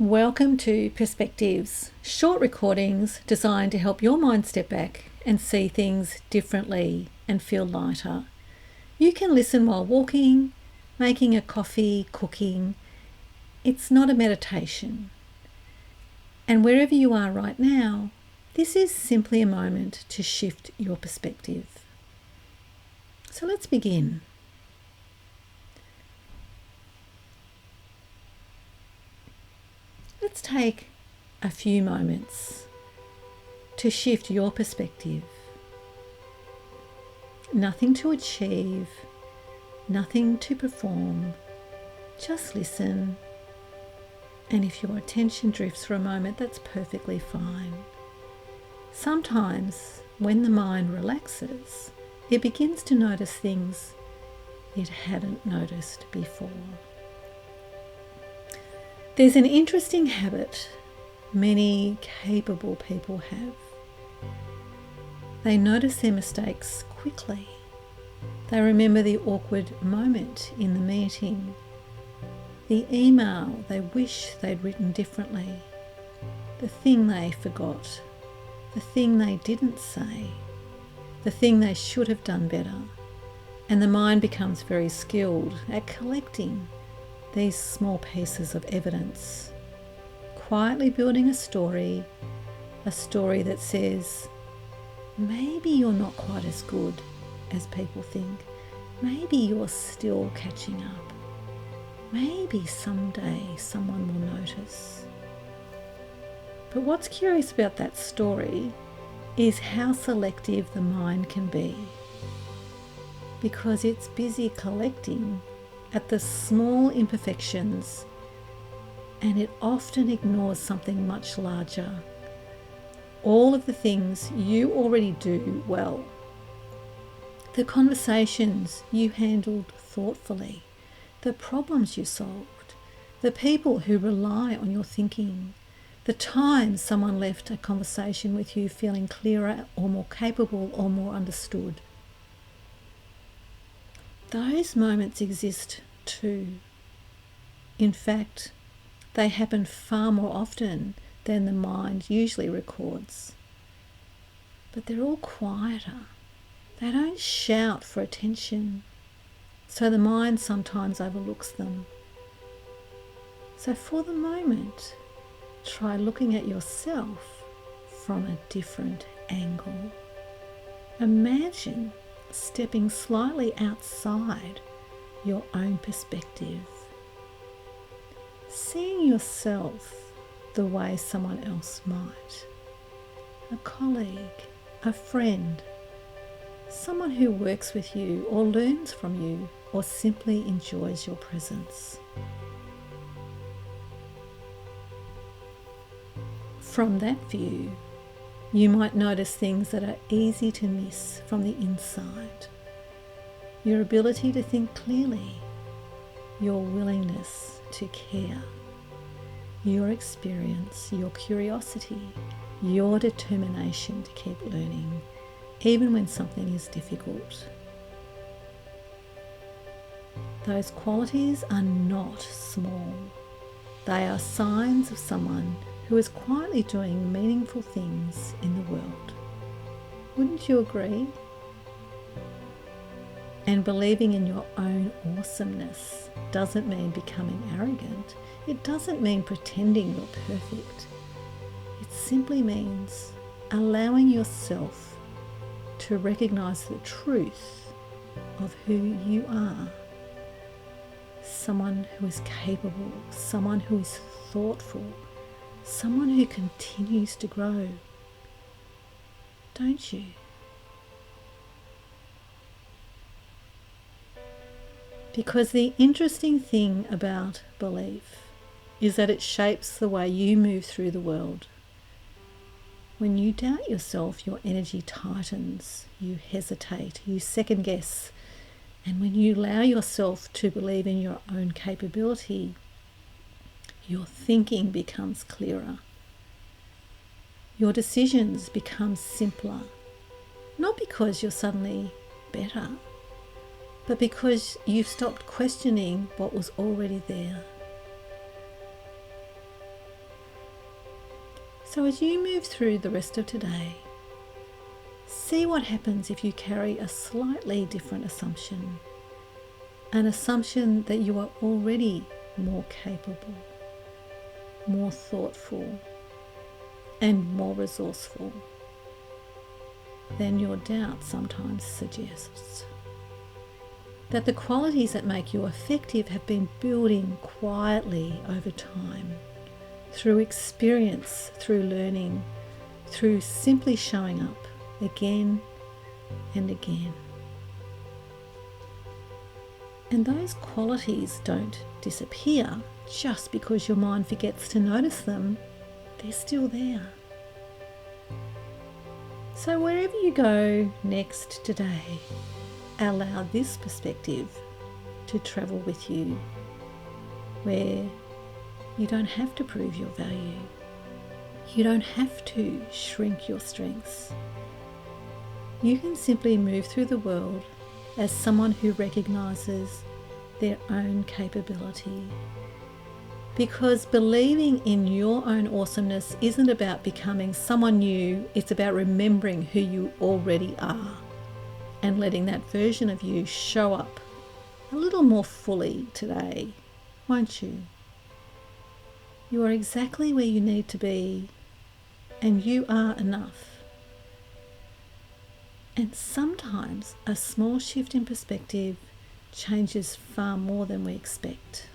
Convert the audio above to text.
Welcome to Perspectives, short recordings designed to help your mind step back and see things differently and feel lighter. You can listen while walking, making a coffee, cooking. It's not a meditation. And wherever you are right now, this is simply a moment to shift your perspective. So let's begin. Let's take a few moments to shift your perspective. Nothing to achieve, nothing to perform, just listen. And if your attention drifts for a moment, that's perfectly fine. Sometimes when the mind relaxes, it begins to notice things it hadn't noticed before. There's an interesting habit many capable people have. They notice their mistakes quickly. They remember the awkward moment in the meeting, the email they wish they'd written differently, the thing they forgot, the thing they didn't say, the thing they should have done better. And the mind becomes very skilled at collecting these small pieces of evidence, quietly building a story that says, maybe you're not quite as good as people think. Maybe you're still catching up. Maybe someday someone will notice. But what's curious about that story is how selective the mind can be, because it's busy collecting at the small imperfections, and it often ignores something much larger. All of the things you already do well, the conversations you handled thoughtfully, the problems you solved, the people who rely on your thinking, the time someone left a conversation with you feeling clearer or more capable or more understood. Those moments exist too. In fact, they happen far more often than the mind usually records. But they're all quieter. They don't shout for attention, so the mind sometimes overlooks them. So for the moment, try looking at yourself from a different angle. Imagine stepping slightly outside your own perspective, seeing yourself the way someone else might, a colleague, a friend, someone who works with you or learns from you or simply enjoys your presence. From that view, you might notice things that are easy to miss from the inside. Your ability to think clearly, your willingness to care, your experience, your curiosity, your determination to keep learning, even when something is difficult. Those qualities are not small. They are signs of someone who is quietly doing meaningful things in the world. Wouldn't you agree? And believing in your own awesomeness doesn't mean becoming arrogant. It doesn't mean pretending you're perfect. It simply means allowing yourself to recognize the truth of who you are. Someone who is capable, someone who is thoughtful, someone who continues to grow. Don't you? Because the interesting thing about belief is that it shapes the way you move through the world. When you doubt yourself, your energy tightens, you hesitate, you second guess. And when you allow yourself to believe in your own capability, your thinking becomes clearer. Your decisions become simpler, not because you're suddenly better, but because you've stopped questioning what was already there. So as you move through the rest of today, see what happens if you carry a slightly different assumption, an assumption that you are already more capable, more thoughtful, and more resourceful than your doubt sometimes suggests. That the qualities that make you effective have been building quietly over time, through experience, through learning, through simply showing up again and again. And those qualities don't disappear just because your mind forgets to notice them. They're still there. So wherever you go next today, allow this perspective to travel with you, where you don't have to prove your value. You don't have to shrink your strengths. You can simply move through the world as someone who recognizes their own capability. Because believing in your own awesomeness isn't about becoming someone new, it's about remembering who you already are and letting that version of you show up a little more fully today, won't you? You are exactly where you need to be, and you are enough. And sometimes a small shift in perspective changes far more than we expect.